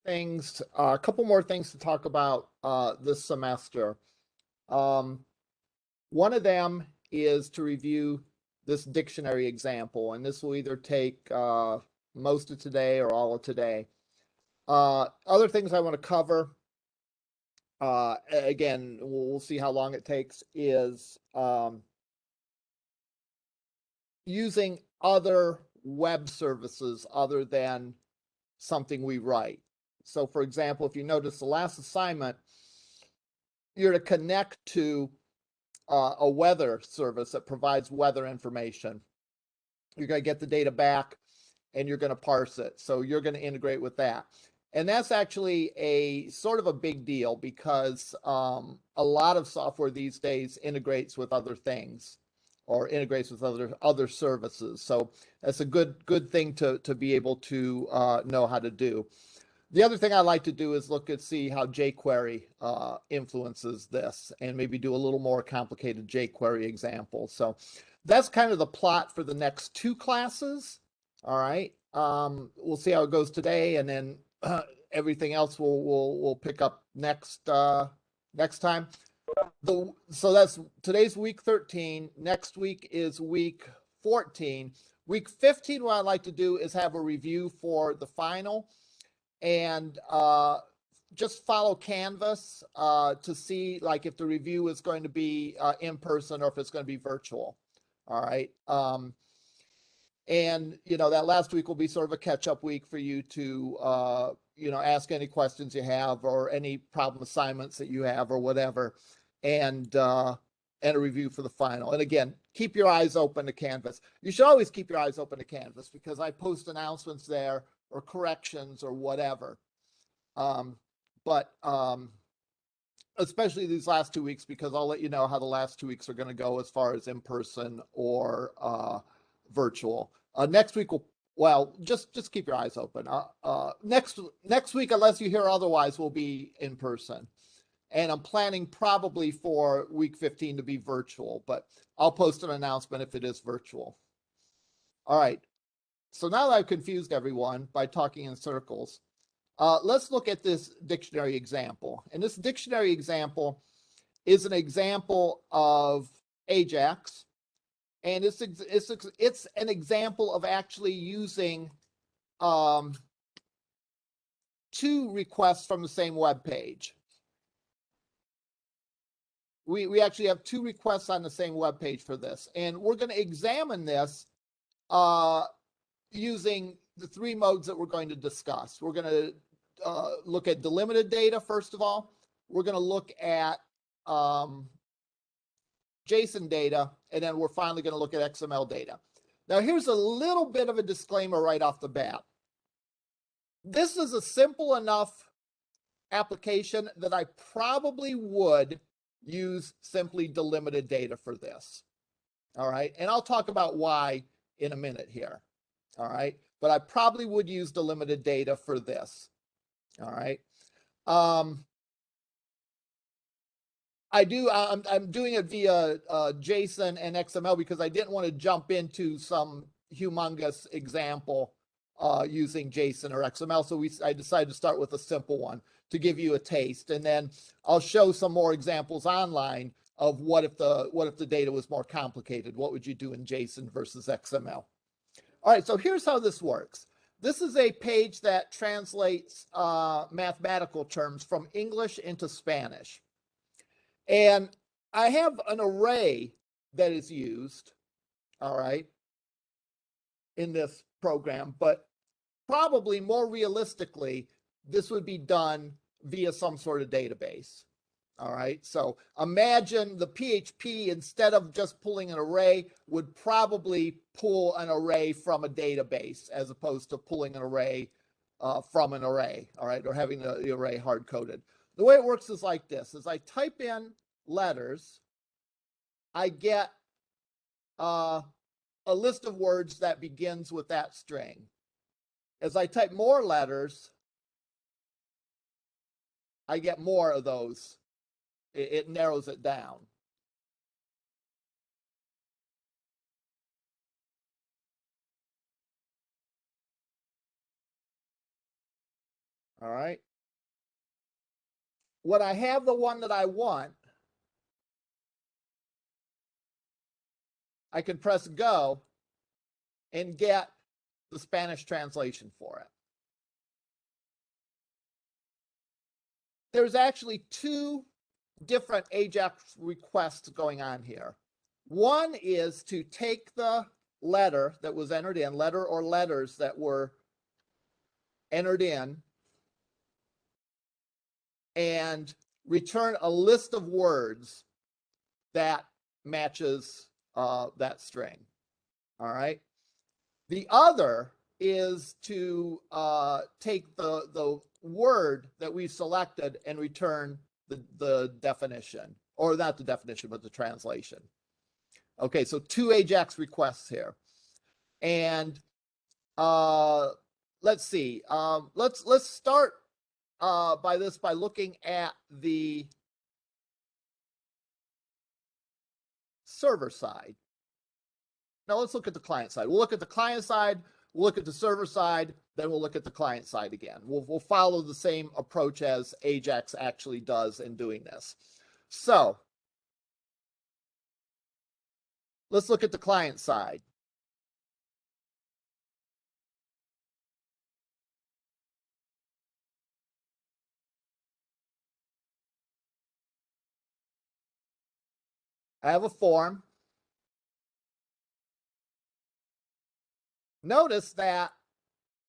things, a couple more things to talk about this semester. One of them is to review this dictionary example, and this will either take most of today or all of today. Other things I want to cover, again, we'll see how long it takes, is using other web services other than something we write. So for example, if you notice the last assignment, you're to connect to a weather service that provides weather information. You're going to get the data back and you're going to parse it. So you're going to integrate with that. And that's actually a sort of a big deal because a lot of software these days integrates with other things or integrates with other services. So that's a good thing to be able to know how to do. The other thing I like to do is look and see how jQuery influences this and maybe do a little more complicated jQuery example. So that's kind of the plot for the next two classes. All right. We'll see how it goes today, and then everything else we'll pick up next time. So that's today's week 13. Next week is week 14. Week 15, what I'd like to do is have a review for the final and just follow Canvas to see like if the review is going to be in person or if it's going to be virtual. All right. And that last week will be sort of a catch-up week for you to ask any questions you have or any problem assignments that you have or whatever, and a review for the final. And again, keep your eyes open to Canvas. You should always keep your eyes open to Canvas because I post announcements there or corrections or whatever. But especially these last 2 weeks, because I'll let you know how the last 2 weeks are going to go as far as in person or virtual. Next week just keep your eyes open. Next week, unless you hear otherwise, will be in person. And I'm planning probably for week 15 to be virtual, but I'll post an announcement if it is virtual. All right. So now that I've confused everyone by talking in circles, let's look at this dictionary example. And this dictionary example is an example of AJAX. And it's an example of actually using two requests from the same web page. We actually have two requests on the same web page for this. And we're going to examine this using the three modes that we're going to discuss. We're going to look at delimited data, first of all. We're going to look at JSON data, and then we're finally going to look at XML data. Now, here's a little bit of a disclaimer right off the bat. This is a simple enough application that I probably would use simply delimited data for this. All right, and I'll talk about why in a minute here. All right, but I probably would use delimited data for this. All right. I'm doing it via JSON and XML because I didn't want to jump into some humongous example using JSON or XML. So I decided to start with a simple one to give you a taste. And then I'll show some more examples online of what if the data was more complicated? What would you do in JSON versus XML? All right, so here's how this works. This is a page that translates mathematical terms from English into Spanish. And I have an array that is used, all right, in this program, but probably more realistically, this would be done via some sort of database. All right, so imagine the PHP, instead of just pulling an array, would probably pull an array from a database as opposed to pulling an array from an array, all right, or having the array hard-coded. The way it works is like this. As I type in letters, I get a list of words that begins with that string. As I type more letters, I get more of those. It narrows it down. All right. When I have the one that I want, I can press go and get the Spanish translation for it. There's actually two different AJAX requests going on here. One is to take the letter that was entered in, letter or letters that were entered in, and return a list of words that matches that string. All right. The other is to take the word that we selected and return the definition, or not the definition, but the translation. Okay, so two AJAX requests here. And let's see. Let's start by looking at the server side. Now let's look at the client side. We'll look at the client side, we'll look at the server side, then we'll look at the client side again. We'll follow the same approach as AJAX actually does in doing this. So let's look at the client side. I have a form. Notice that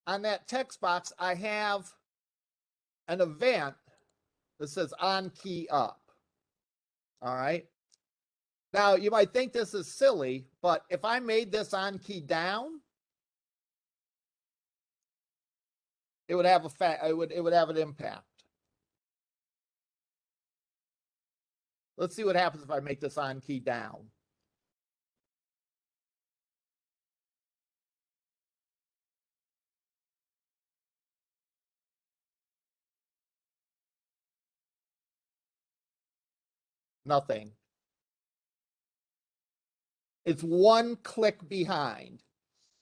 on that text box, I have an event that says on key up. All right. Now you might think this is silly, but if I made this on key down, it would have it would have an impact. Let's see what happens if I make this on key down. Nothing. It's one click behind.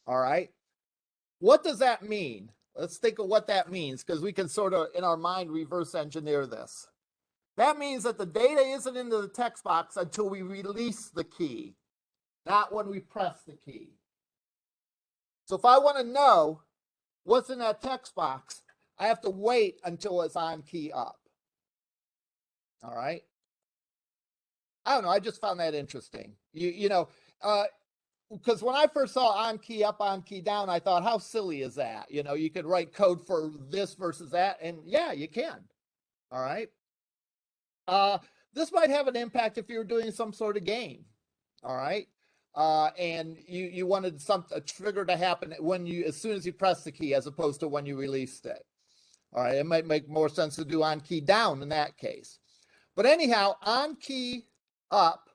All right. What does that mean? Let's think of what that means, because we can sort of, in our mind, reverse engineer this. That means that the data isn't into the text box until we release the key, not when we press the key. So if I want to know what's in that text box, I have to wait until it's on key up. All right. I don't know. I just found that interesting. Because when I first saw on key up, on key down, I thought, how silly is that? You could write code for this versus that. And yeah, you can. All right. This might have an impact if you're doing some sort of game. All right. And you wanted a trigger to happen as soon as you press the key, as opposed to when you released it. All right. It might make more sense to do on key down in that case. But anyhow, on key up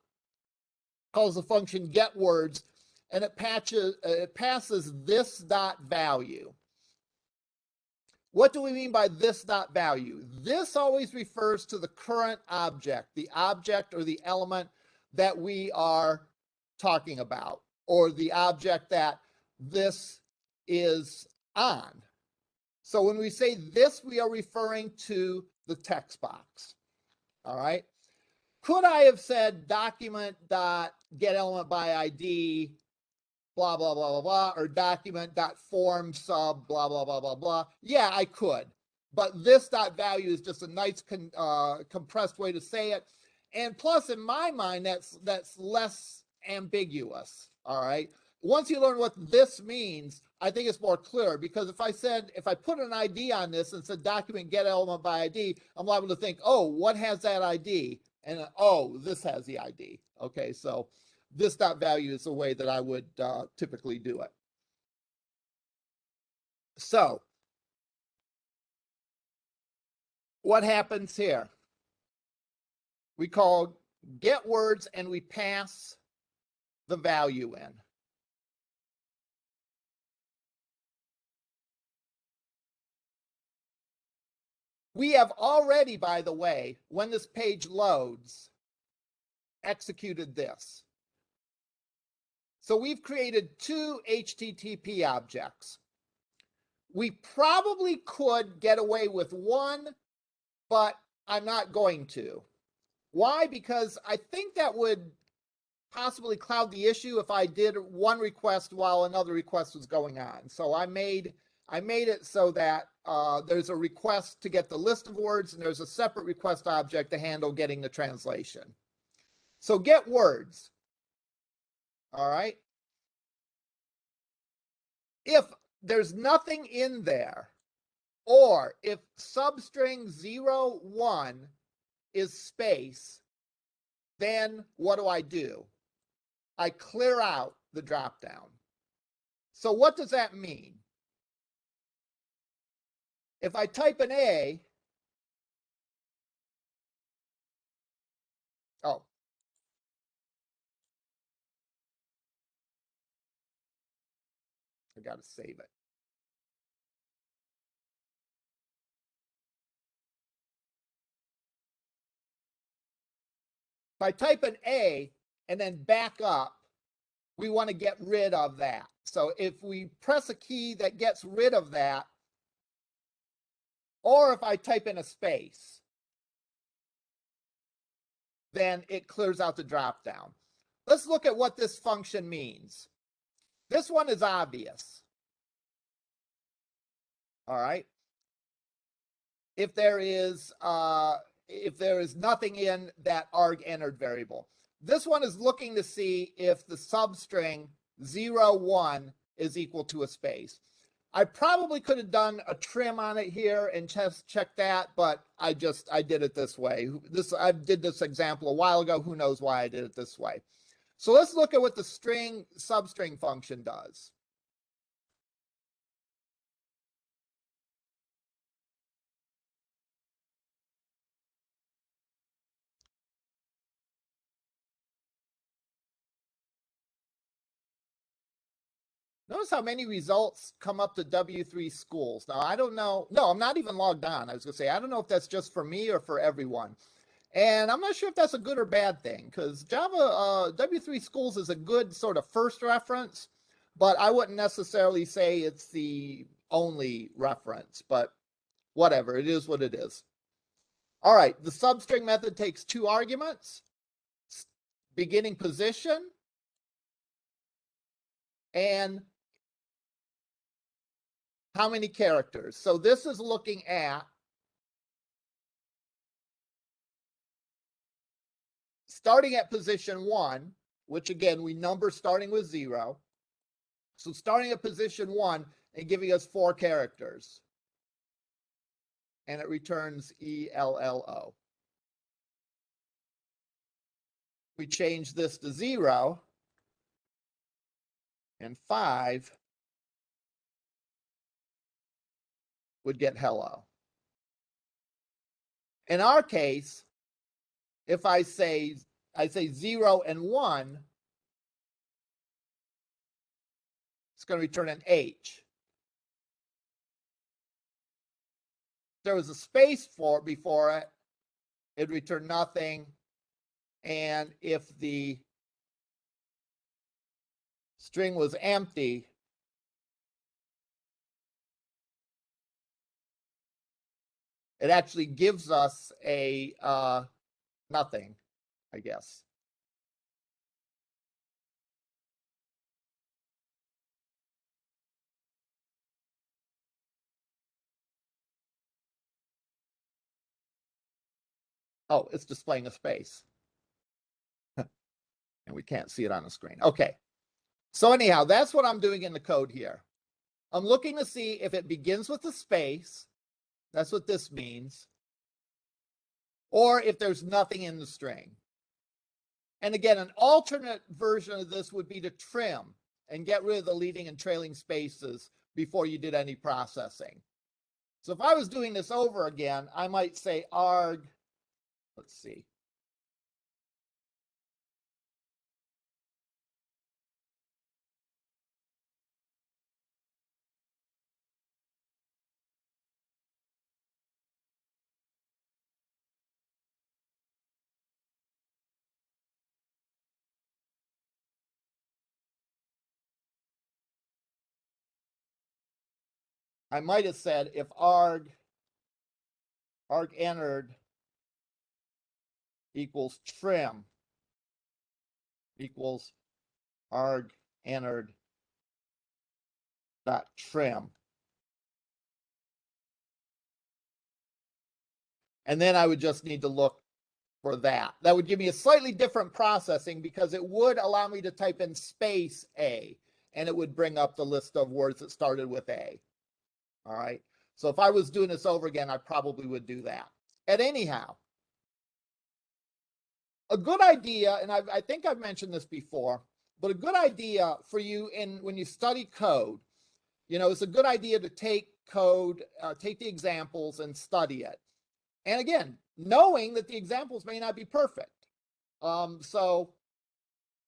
calls the function get words, and it passes this dot value. What do we mean by this dot value? This always refers to the current object, the object or the element that we are talking about, or the object that this is on. So when we say this, we are referring to the text box. All right. Could I have said document.getElementById, blah, blah, blah, blah, blah, or document.form sub, blah, blah, blah, blah, blah? Yeah, I could. But this dot value is just a nice compressed way to say it. And plus, in my mind, that's less ambiguous. All right. Once you learn what this means, I think it's more clear, because if I put an ID on this and said document get element by ID, I'm liable to think, oh, what has that ID? And oh, this has the ID. Okay, so this dot value is the way that I would typically do it. So what happens here? We call get words and we pass the value in. We have already, by the way, when this page loads, executed this. So we've created two HTTP objects. We probably could get away with one, but I'm not going to. Why? Because I think that would possibly cloud the issue if I did one request while another request was going on. So I made it so that there's a request to get the list of words, and there's a separate request object to handle getting the translation. So get words. All right. If there's nothing in there, or if substring 01 is space, then what do? I clear out the dropdown. So what does that mean? If I type an A, oh, I got to save it. If I type an A and then back up, we want to get rid of that. So if we press a key that gets rid of that, or if I type in a space, then it clears out the dropdown. Let's look at what this function means. This one is obvious. All right. If there is nothing in that arg entered variable. This one is looking to see if the substring 01 is equal to a space. I probably could have done a trim on it here and just check that, but I did it this way. I did this example a while ago. Who knows why I did it this way? So let's look at what the substring function does. Notice how many results come up to W3 schools. Now, I don't know. No, I'm not even logged on. I was going to say, I don't know if that's just for me or for everyone. And I'm not sure if that's a good or bad thing, because Java W3 schools is a good sort of first reference, but I wouldn't necessarily say it's the only reference, but whatever. It is what it is. All right, the substring method takes two arguments, beginning position and how many characters. So this is looking at starting at position 1, which again, we number starting with 0. So starting at position 1 and giving us 4 characters. And it returns ELLO. We change this to 0 and 5 would get hello. In our case, if I say 0 and 1, it's going to return an H. If there was a space before it, it'd return nothing. And if the string was empty, it actually gives us a nothing, I guess. Oh, it's displaying a space. And we can't see it on the screen. Okay. So anyhow, that's what I'm doing in the code here. I'm looking to see if it begins with a space. That's what this means. Or if there's nothing in the string. And again, an alternate version of this would be to trim and get rid of the leading and trailing spaces before you did any processing. So if I was doing this over again, I might say arg, let's see. I might have said if arg entered equals trim equals arg entered dot trim. And then I would just need to look for that. That would give me a slightly different processing because it would allow me to type in space A, and it would bring up the list of words that started with A. All right. So if I was doing this over again, I probably would do that. And anyhow, a good idea, and I think I've mentioned this before, but a good idea for you when you study code, it's a good idea to take code, take the examples and study it. And again, knowing that the examples may not be perfect. So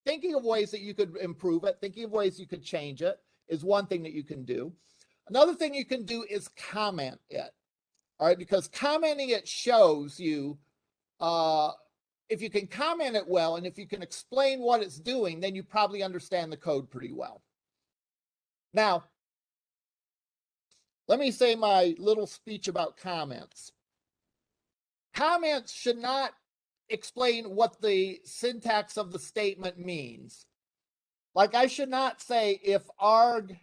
thinking of ways that you could improve it, thinking of ways you could change it is one thing that you can do. Another thing you can do is comment it. All right, because commenting it shows you if you can comment it well and if you can explain what it's doing, then you probably understand the code pretty well. Now, let me say my little speech about comments. Comments should not explain what the syntax of the statement means. Like I should not say if arg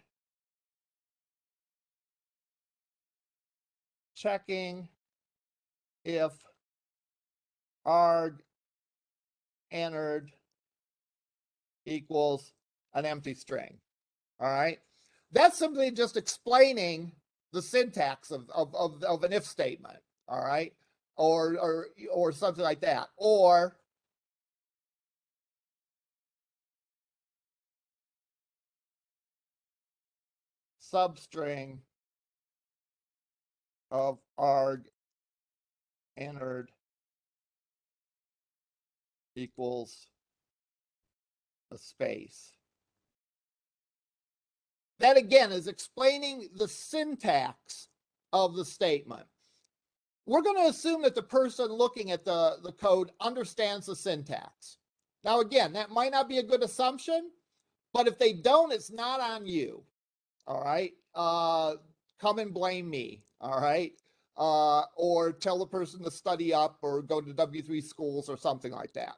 checking if arg entered equals an empty string. All right. That's simply just explaining the syntax of an if statement. All right. Or something like that. Or substring of arg entered equals a space. That again is explaining the syntax of the statement. We're going to assume that the person looking at the code understands the syntax. Now, again, that might not be a good assumption, but if they don't, it's not on you. All right. Come and blame me. All right. Or tell the person to study up or go to W3 schools or something like that.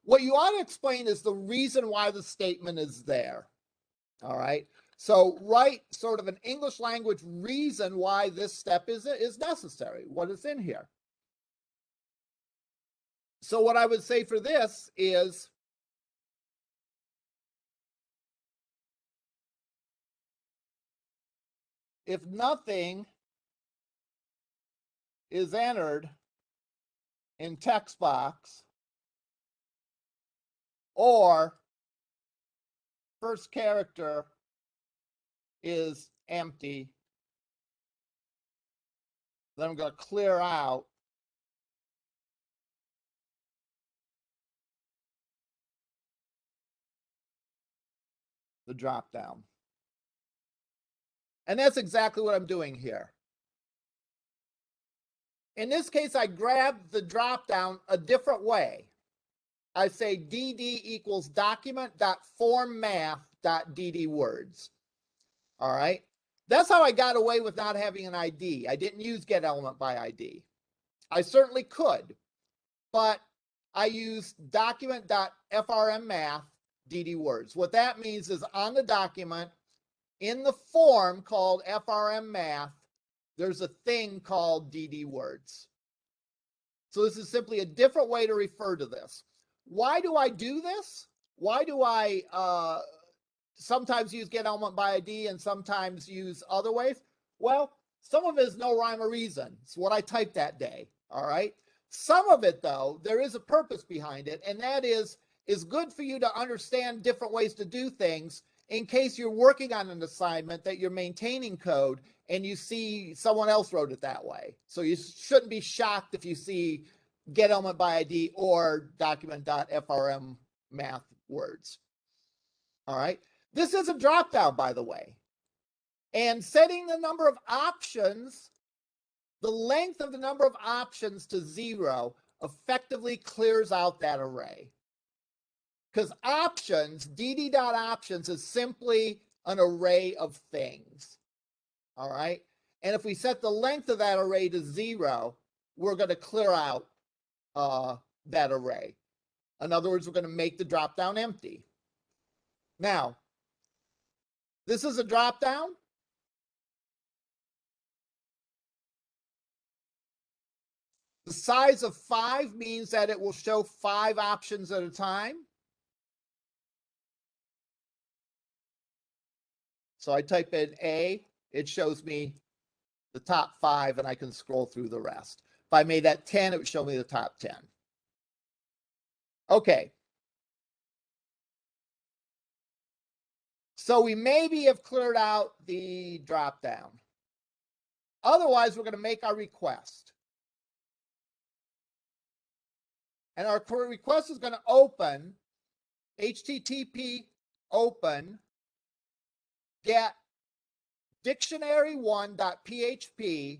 What you ought to explain is the reason why the statement is there. All right. So write sort of an English language reason why this step is necessary, what is in here. So what I would say for this is if nothing is entered in text box or first character is empty, then I'm going to clear out the drop down. And that's exactly what I'm doing here. In this case, I grab the drop down a different way. I say dd equals document.formMath.dd words. All right. That's how I got away with not having an ID. I didn't use get element by ID. I certainly could, but I used document.frmMath.dd words. What that means is on the document, in the form called frmMath, there's a thing called dd words. So this is simply a different way to refer to this. Why do I do this? Why do I sometimes use get element by ID and sometimes use other ways? Well, some of it is no rhyme or reason. It's what I typed that day. All right. Some of it, though, there is a purpose behind it, and that is good for you to understand different ways to do things in case you're working on an assignment that you're maintaining code and you see someone else wrote it that way. So you shouldn't be shocked if you see get element by ID or document.frmMath words. All right. This is a dropdown, by the way. And setting the number of options, the length of the number of options to 0 effectively clears out that array. Because options, dd.options is simply an array of things. all right? And if we set the length of that array to 0, we're going to clear out that array. In other words, we're going to make the dropdown empty. Now, this is a dropdown. The size of 5 means that it will show 5 options at a time. So I type in A, it shows me the top 5, and I can scroll through the rest. If I made that 10, it would show me the top 10. Okay. So we maybe have cleared out the dropdown. Otherwise, we're going to make our request. And our request is going to open HTTP open get dictionary1.php,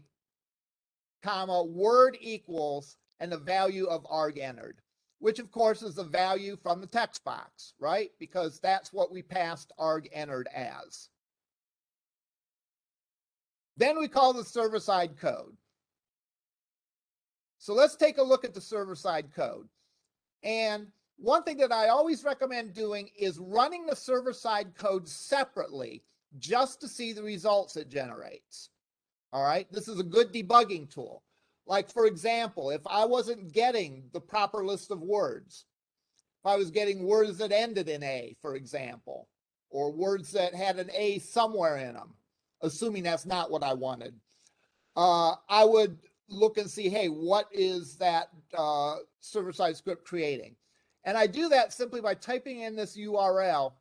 comma, word equals, and the value of arg entered, which of course is the value from the text box, right? Because that's what we passed arg entered as. Then we call the server-side code. So let's take a look at the server-side code. And one thing that I always recommend doing is running the server-side code separately just to see the results it generates. All right, this is a good debugging tool. Like, for example, if I wasn't getting the proper list of words, if I was getting words that ended in A, for example, or words that had an A somewhere in them, assuming that's not what I wanted, I would look and see, hey, what is that server-side script creating? And I do that simply by typing in this URL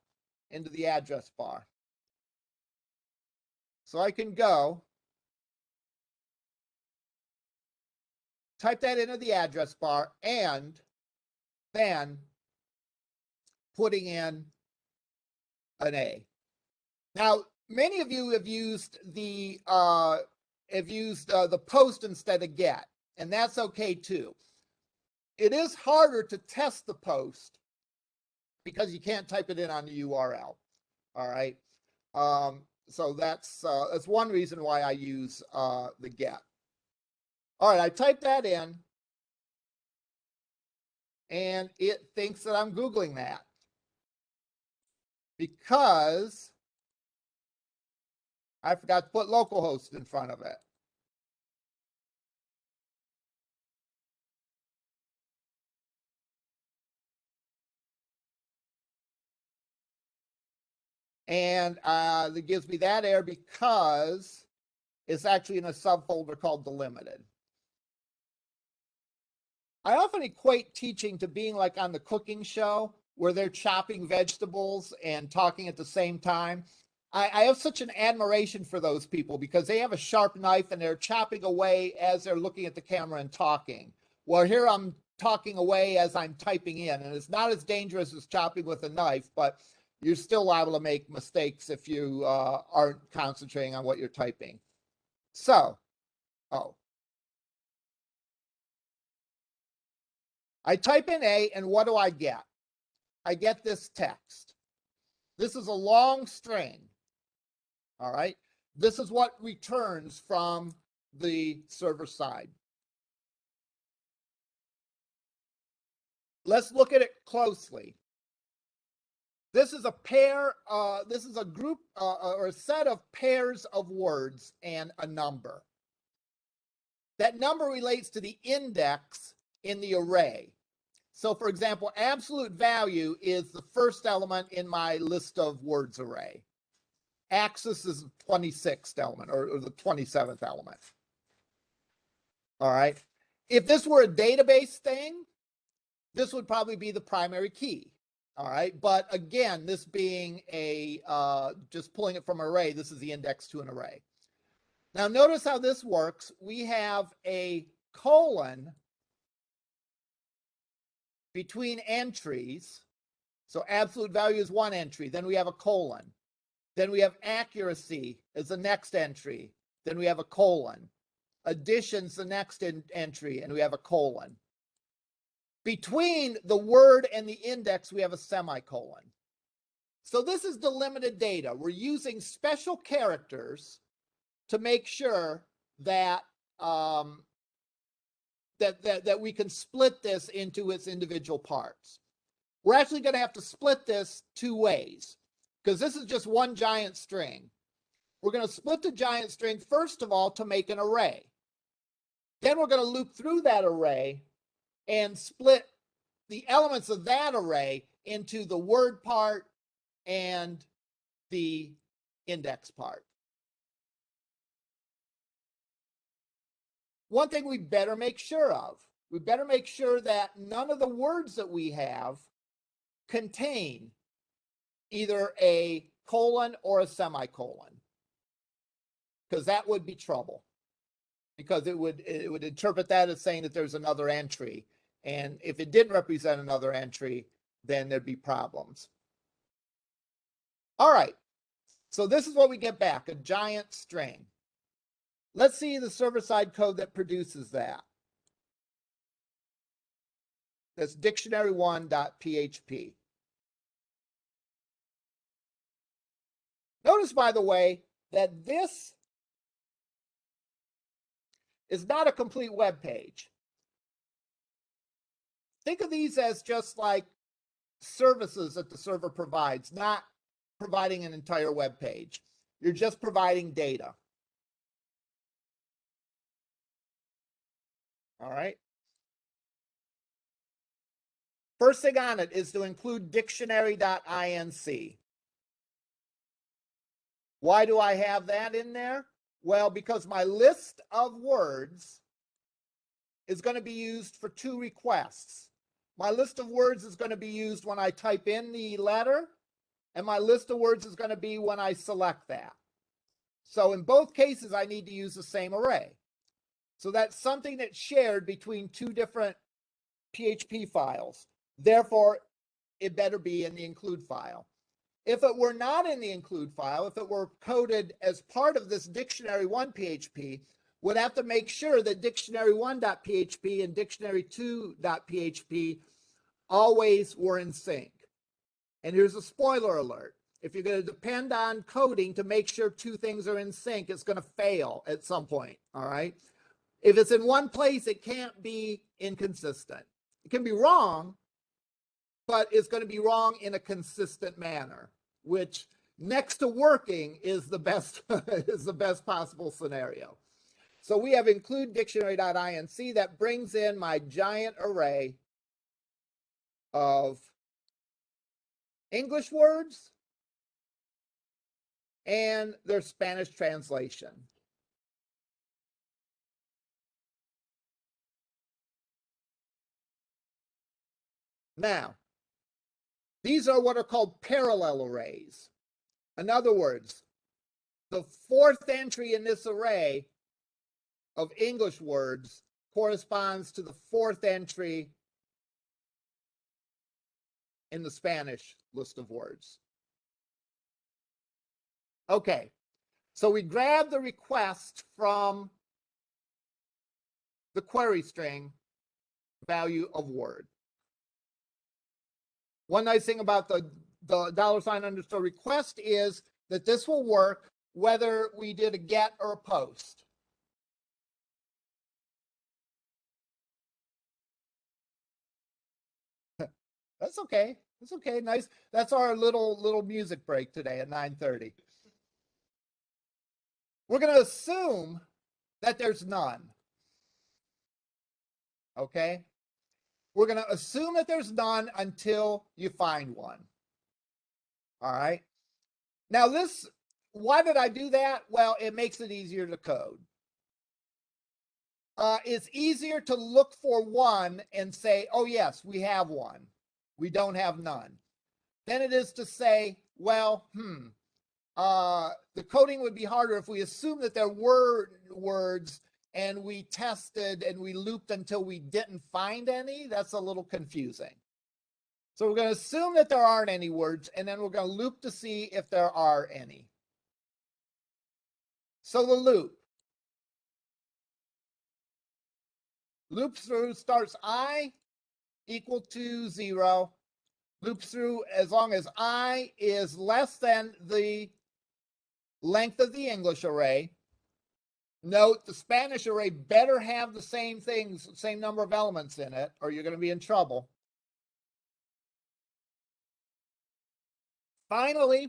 into the address bar. So I can go, type that into the address bar, and then putting in an A. Now, many of you have used the post instead of get, and that's okay too. It is harder to test the post because you can't type it in on the URL. All right, so that's one reason why I use the get. All right, I type that in, and it thinks that I'm Googling that because I forgot to put localhost in front of it. And it gives me that error because it's actually in a subfolder called delimited. I often equate teaching to being like on the cooking show where they're chopping vegetables and talking at the same time. I have such an admiration for those people because they have a sharp knife and they're chopping away as they're looking at the camera and talking. Well, here I'm talking away as I'm typing in, and it's not as dangerous as chopping with a knife, but you're still liable to make mistakes if you aren't concentrating on what you're typing. So, I type in A, and what do I get? I get this text. This is a long string. All right. This is what returns from the server side. Let's look at it closely. This is a pair, this is a group or a set of pairs of words and a number. That number relates to the index in the array. So for example, absolute value is the first element in my list of words array. Axis is the 26th element or the 27th element. All right. If this were a database thing, this would probably be the primary key. All right. But again, this being a just pulling it from an array, this is the index to an array. Now notice how this works. We have a colon between entries. So absolute value is one entry. Then we have a colon. Then we have accuracy as the next entry. Then we have a colon. Addition's the next entry, and we have a colon. Between the word and the index, we have a semicolon. So this is delimited data. We're using special characters to make sure that that we can split this into its individual parts. We're actually going to have to split this two ways because this is just one giant string. We're going to split the giant string, first of all, to make an array. Then we're going to loop through that array and split the elements of that array into the word part and the index part. One thing we better make sure of, we better make sure that none of the words that we have contain either a colon or a semicolon, because that would be trouble, because it would interpret that as saying that there's another entry. And if it didn't represent another entry, then there'd be problems. All right, so this is what we get back, a giant string. Let's see the server-side code that produces that. That's dictionary1.php. Notice, by the way, that this is not a complete web page. Think of these as just like services that the server provides, not providing an entire web page. You're just providing data. All right. First thing on it is to include dictionary.inc. Why do I have that in there? Well, because my list of words is going to be used for two requests. My list of words is going to be used when I type in the letter, and my list of words is going to be when I select that. So in both cases, I need to use the same array. So that's something that's shared between two different PHP files. Therefore, it better be in the include file. If it were not in the include file, if it were coded as part of this dictionary1 PHP, would have to make sure that dictionary1.php and dictionary2.php always were in sync. And here's a spoiler alert. If you're going to depend on coding to make sure two things are in sync, it's going to fail at some point, all right? If it's in one place, it can't be inconsistent. It can be wrong, but it's going to be wrong in a consistent manner, which next to working is the best is the best possible scenario. So we have include dictionary.inc that brings in my giant array of English words and their Spanish translation. Now, these are what are called parallel arrays. In other words, the fourth entry in this array of English words corresponds to the fourth entry in the Spanish list of words. Okay, so we grab the request from the query string value of word. One nice thing about the $_request is that this will work whether we did a get or a post. That's okay. That's okay. Nice. That's our little music break today at 9:30. We're going to assume that there's none. Okay? We're going to assume that there's none until you find one. All right? Now this, why did I do that? Well, it makes it easier to code. It's easier to look for one and say, oh yes, we have one. We don't have none. Than it is to say, well, the coding would be harder if we assumed that there were words and we tested and we looped until we didn't find any. That's a little confusing. So we're going to assume that there aren't any words, and then we're going to loop to see if there are any. So the loop through starts I equal to 0, loops through as long as I is less than the length of the English array, Note the Spanish array better have the same things, same number of elements in it, or you're going to be in trouble. Finally,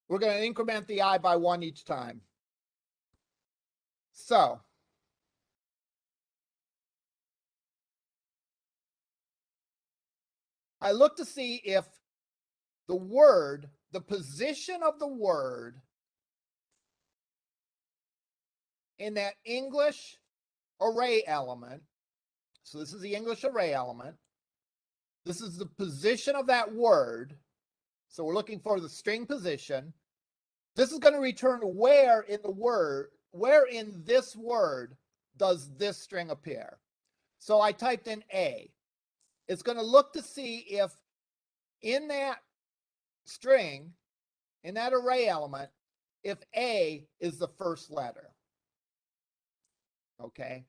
we're going to increment the I by 1 each time. So I look to see if the word, the position of the word in that English array element, so this is the English array element, this is the position of that word, so we're looking for the string position. This is going to return where in the word, where in this word does this string appear. So I typed in A. It's going to look to see if in that string, in that array element, if A is the first letter. Okay.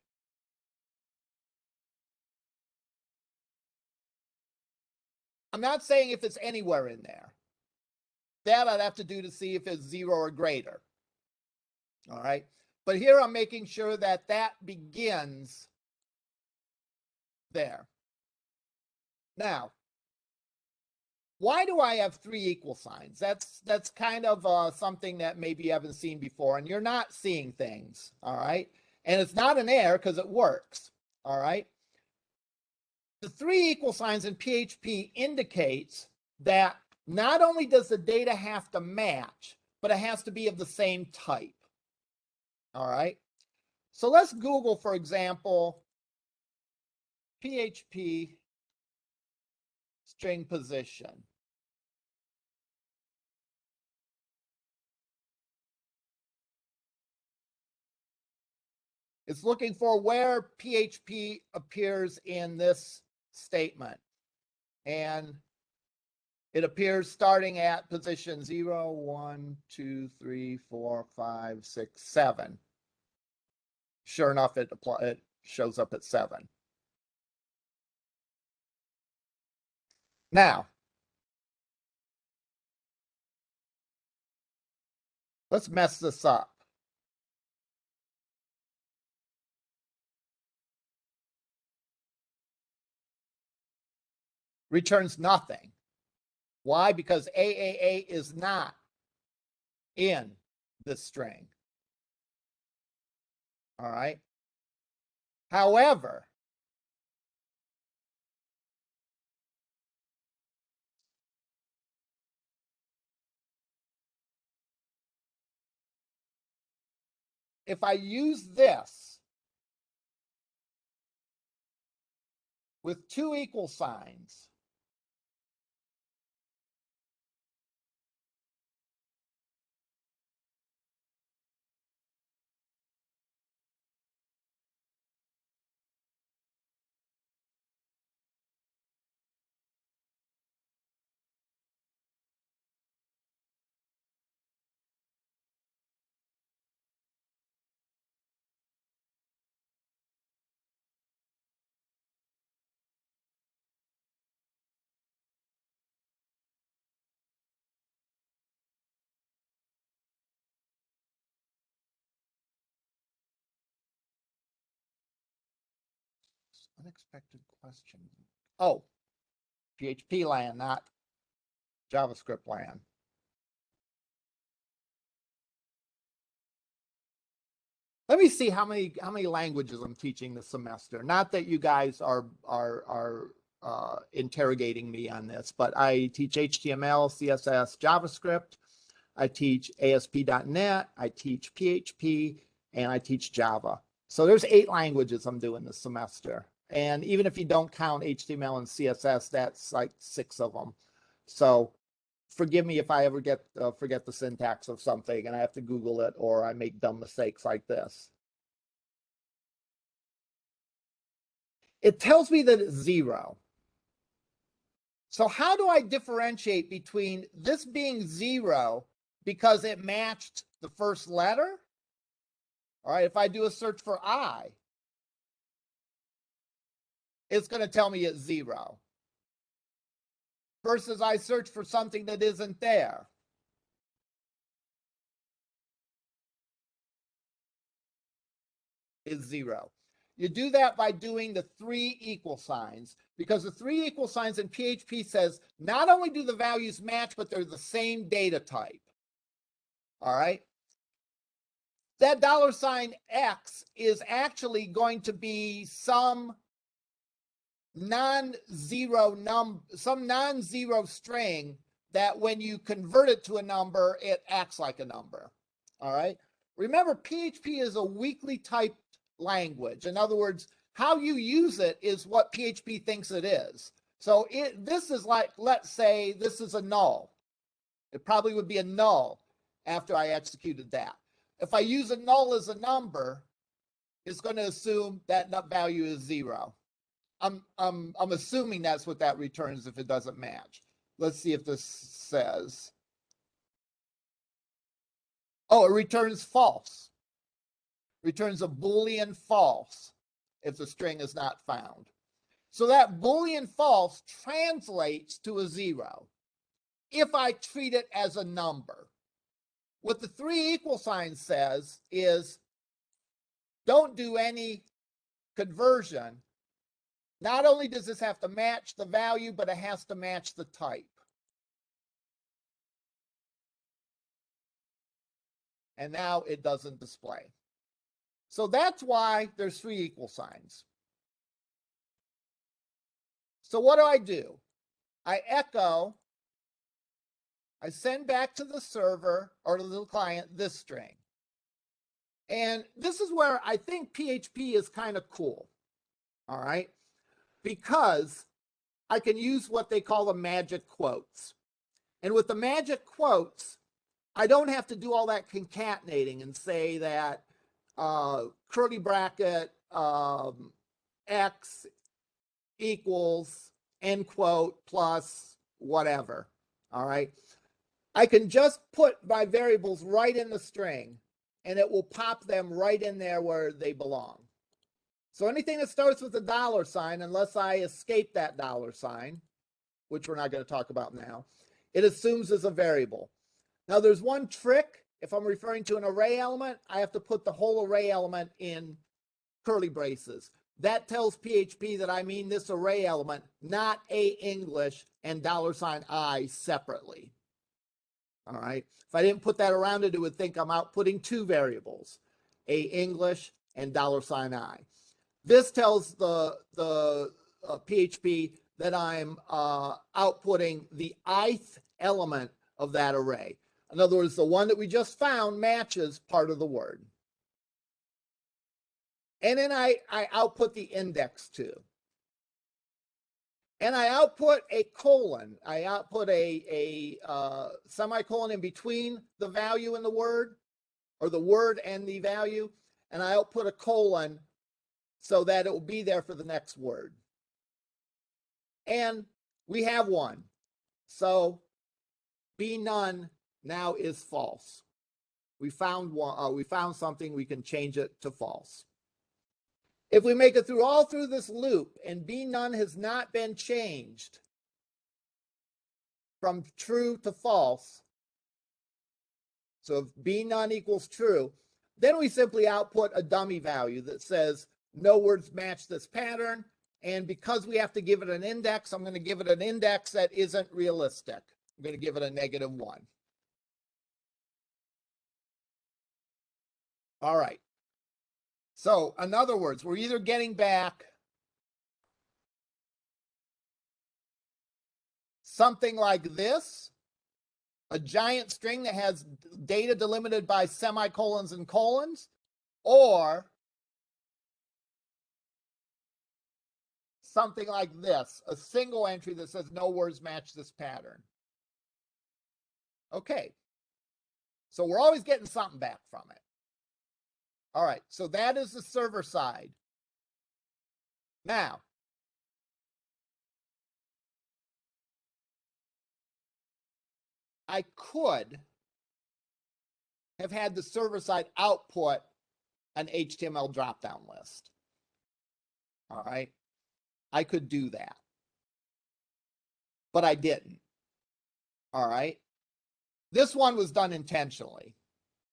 I'm not saying if it's anywhere in there. That I'd have to do to see if it's 0 or greater. All right. But here I'm making sure that that begins there. Now, why do I have 3 equal signs? That's kind of something that maybe you haven't seen before, and you're not seeing things. All right. And it's not an error because it works. All right. The 3 equal signs in PHP indicates that not only does the data have to match, but it has to be of the same type. All right. So let's Google, for example, PHP string position. It's looking for where PHP appears in this statement. And it appears starting at position 0, 1, 2, 3, 4, 5, 6, 7. Sure enough, it shows up at 7. Now, let's mess this up. Returns nothing. Why? Because AAA is not in this string. All right. However, if I use this with 2 equal signs, unexpected question. Oh, PHP land, not JavaScript land. Let me see how many languages I'm teaching this semester. Not that you guys are interrogating me on this, but I teach HTML, CSS, JavaScript. I teach ASP.NET. I teach PHP, and I teach Java. So there's 8 languages I'm doing this semester. And even if you don't count HTML and CSS, that's like 6 of them. So forgive me if I ever forget the syntax of something and I have to Google it, or I make dumb mistakes like this. It tells me that it's 0. So how do I differentiate between this being 0 because it matched the first letter? All right, if I do a search for I, it's going to tell me it's 0. Versus I search for something that isn't there. is 0. You do that by doing the 3 equal signs, because the 3 equal signs in PHP says not only do the values match, but they're the same data type. All right. That $X is actually going to be some non-zero string that when you convert it to a number, it acts like a number. All right. Remember, PHP is a weakly typed language. In other words, how you use it is what PHP thinks it is. So this is like, let's say this is a null. It probably would be a null after I executed that. If I use a null as a number, it's going to assume that value is 0. I'm assuming that's what that returns if it doesn't match. Let's see if this says. Oh, it returns false. Returns a Boolean false if the string is not found. So that Boolean false translates to a 0 if I treat it as a number. What the 3 equal sign says is don't do any conversion. Not only does this have to match the value, but it has to match the type. And now it doesn't display. So that's why there's 3 equal signs. So what do? I echo, I send back to the server or to the client this string. And this is where I think PHP is kind of cool. All right. Because I can use what they call the magic quotes. And with the magic quotes, I don't have to do all that concatenating and say that curly bracket X equals end quote plus whatever. All right. I can just put my variables right in the string and it will pop them right in there where they belong. So anything that starts with a $sign, unless I escape that $sign, which we're not going to talk about now, it assumes as a variable. Now there's one trick. If I'm referring to an array element, I have to put the whole array element in curly braces. That tells PHP that I mean this array element, not a English and $I separately. All right. If I didn't put that around it, it would think I'm outputting 2 variables, a English and $I. This tells the PHP that I'm outputting the ith element of that array. In other words, the one that we just found matches part of the word. And then I output the index too. And I output a colon. I output a semicolon in between the value and the word, or the word and the value. And I output a colon so that it will be there for the next word. And we have one. So be none now is false. We found one. We found something. We can change it to false. If we make it through this loop and be none has not been changed from true to false, so if be none equals true, then we simply output a dummy value that says no words match this pattern. And because we have to give it an index, I'm going to give it an index that isn't realistic. I'm going to give it a -1. All right. So in other words, we're either getting back something like this, a giant string that has data delimited by semicolons and colons, or something like this, a single entry that says no words match this pattern. Okay, so we're always getting something back from it. All right, so that is the server side. Now, I could have had the server side output an HTML drop-down list. All right, I could do that, but I didn't. All right, this one was done intentionally.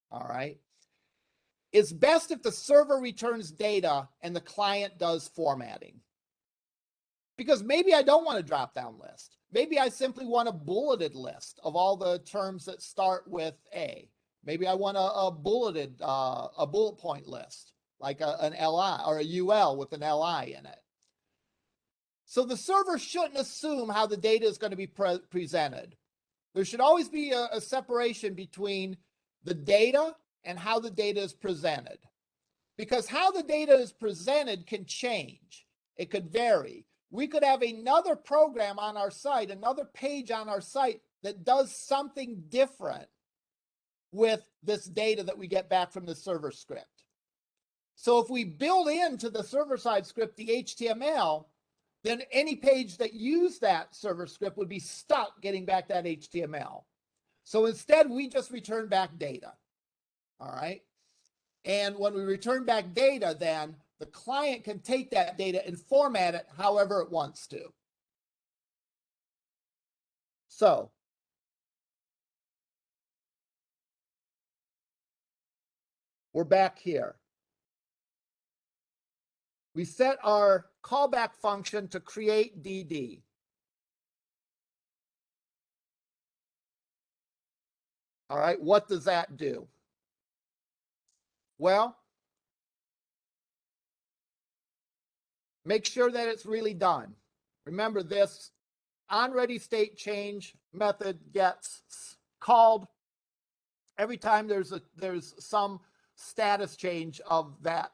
All right, It's best if the server returns data and the client does formatting. Because maybe I don't want a drop-down list. Maybe I simply want a bulleted list of all the terms that start with A. Maybe I want a bullet point list, like an LI or a UL with an LI in it. So the server shouldn't assume how the data is going to be presented. There should always be a separation between the data and how the data is presented. Because how the data is presented can change. It could vary. We could have another program on our site, another page on our site that does something different with this data that we get back from the server script. So if we build into the server-side script the HTML, then any page that used that server script would be stuck getting back that HTML. So instead, we just return back data. All right. And when we return back data, then the client can take that data and format it however it wants to. So we're back here. We set our callback function to create DD. All right, what does that do? Well, make sure that it's really done. Remember, this onReadyStateChange method gets called every time there's some status change of that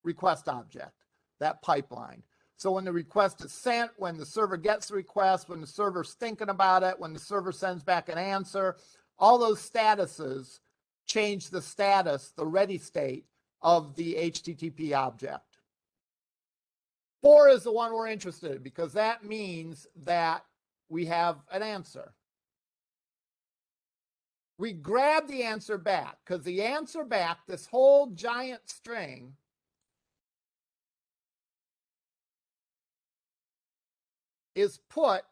request object, that pipeline. So when the request is sent, when the server gets the request, when the server's thinking about it, when the server sends back an answer, all those statuses change the status, the ready state of the HTTP object. 4 is the one we're interested in because that means that we have an answer. We grab the answer back because the answer back, this whole giant string, is put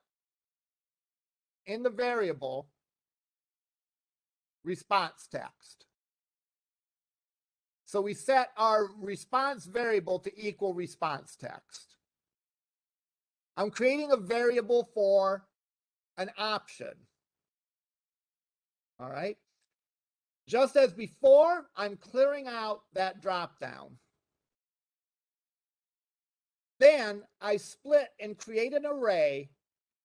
in the variable response text. So we set our response variable to equal response text. I'm creating a variable for an option. All right. Just as before, I'm clearing out that dropdown. Then I split and create an array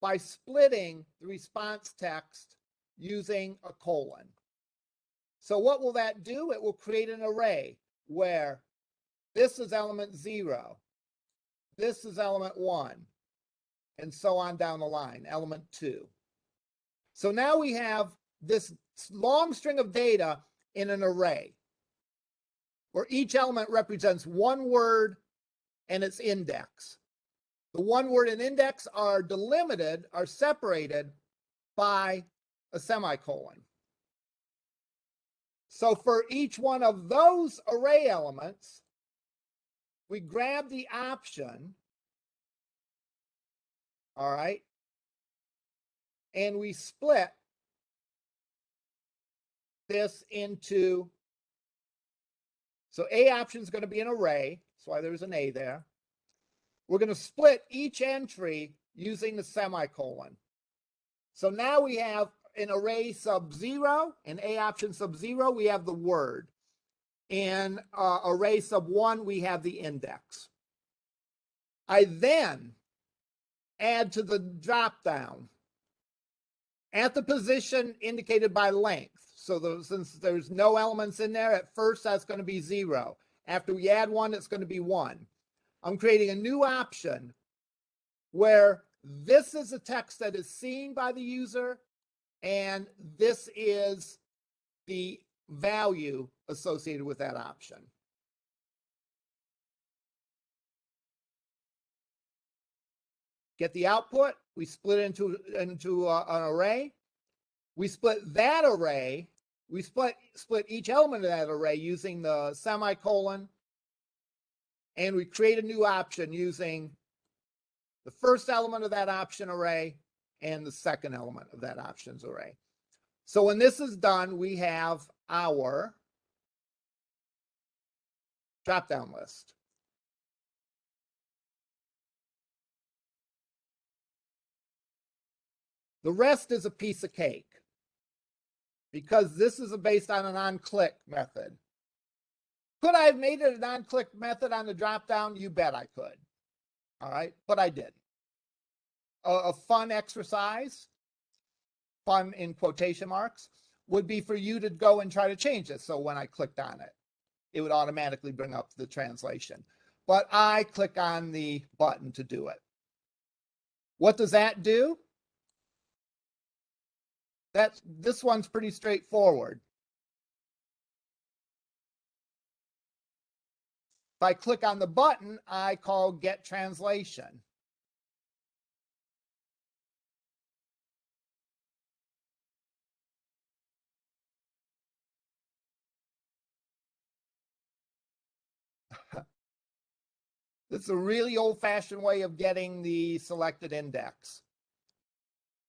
by splitting the response text using a colon. So what will that do? It will create an array where this is element 0, this is element 1, and so on down the line, element 2. So now we have this long string of data in an array where each element represents one word and its index. The one word and index are delimited, are separated by a semicolon. So for each one of those array elements, we grab the option, all right, and we split this into, so A option is going to be an array, that's why there's an A there. We're going to split each entry using the semicolon. So now we have in array sub 0 and A option sub 0, we have the word. In array sub 1, we have the index. I then add to the dropdown at the position indicated by length. So since there's no elements in there, at first that's going to be 0. After we add 1, it's going to be 1. I'm creating a new option where this is a text that is seen by the user, and this is the value associated with that option. Get the output, we split it into an array. We split that array, we split each element of that array using the semicolon, and we create a new option using the first element of that option array and the second element of that options array. So when this is done, we have our drop-down list. The rest is a piece of cake because this is based on an on-click method. Could I have made it an on-click method on the drop-down? You bet I could. All right, but I didn't. A fun exercise, fun in quotation marks, would be for you to go and try to change this. So when I clicked on it, it would automatically bring up the translation. But I click on the button to do it. What does that do? This one's pretty straightforward. If I click on the button, I call Get Translation. This is a really old-fashioned way of getting the selected index.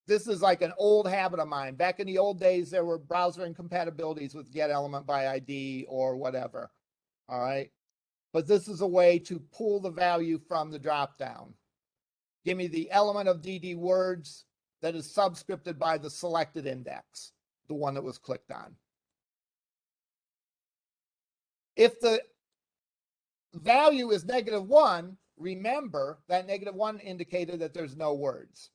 This is like an old habit of mine. Back in the old days, there were browser incompatibilities with get element by ID or whatever. All right. But this is a way to pull the value from the dropdown. Give me the element of DD words that is subscripted by the selected index, the one that was clicked on. If the value is -1, remember that -1 indicated that there's no words.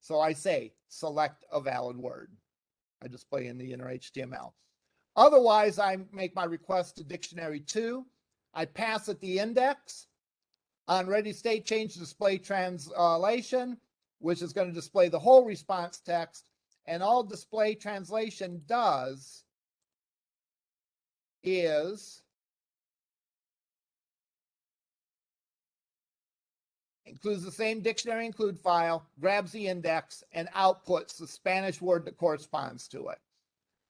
So I say, select a valid word. I display in the inner HTML. Otherwise, I make my request to dictionary 2. I pass it the index. On ready state, change display translation, which is going to display the whole response text. And all display translation does is includes the same dictionary include file, grabs the index, and outputs the Spanish word that corresponds to it.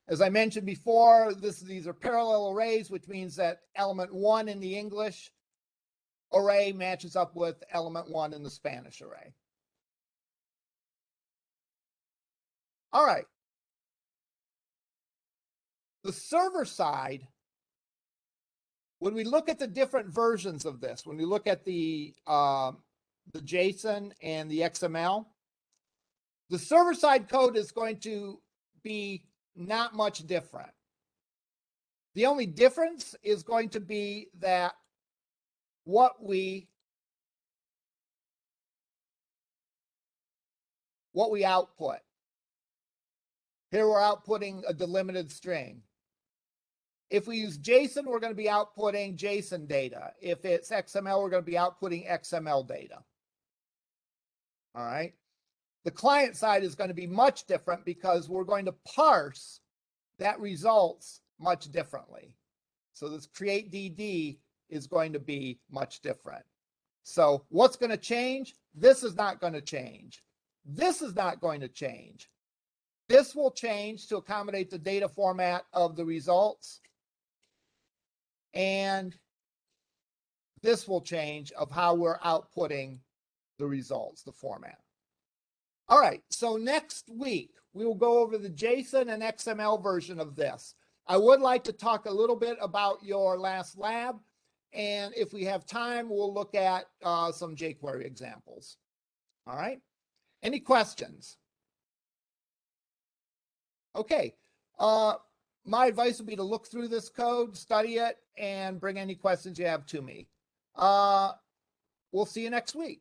As I mentioned before, these are parallel arrays, which means that element 1 in the English array matches up with element 1 in the Spanish array. All right. The server side, when we look at the different versions of this, when we look at the JSON and the XML, the server-side code is going to be not much different. The only difference is going to be that what we output. Here we're outputting a delimited string. If we use JSON, we're going to be outputting JSON data. If it's XML, we're going to be outputting XML data. All right. The client side is going to be much different because we're going to parse that results much differently. So this create DD is going to be much different. So what's going to change? This is not going to change. This is not going to change. This will change to accommodate the data format of the results. And this will change of how we're outputting the results, the format. All right, so next week, we will go over the JSON and XML version of this. I would like to talk a little bit about your last lab, and if we have time, we'll look at some jQuery examples. All right, any questions? Okay, my advice would be to look through this code, study it, and bring any questions you have to me. We'll see you next week.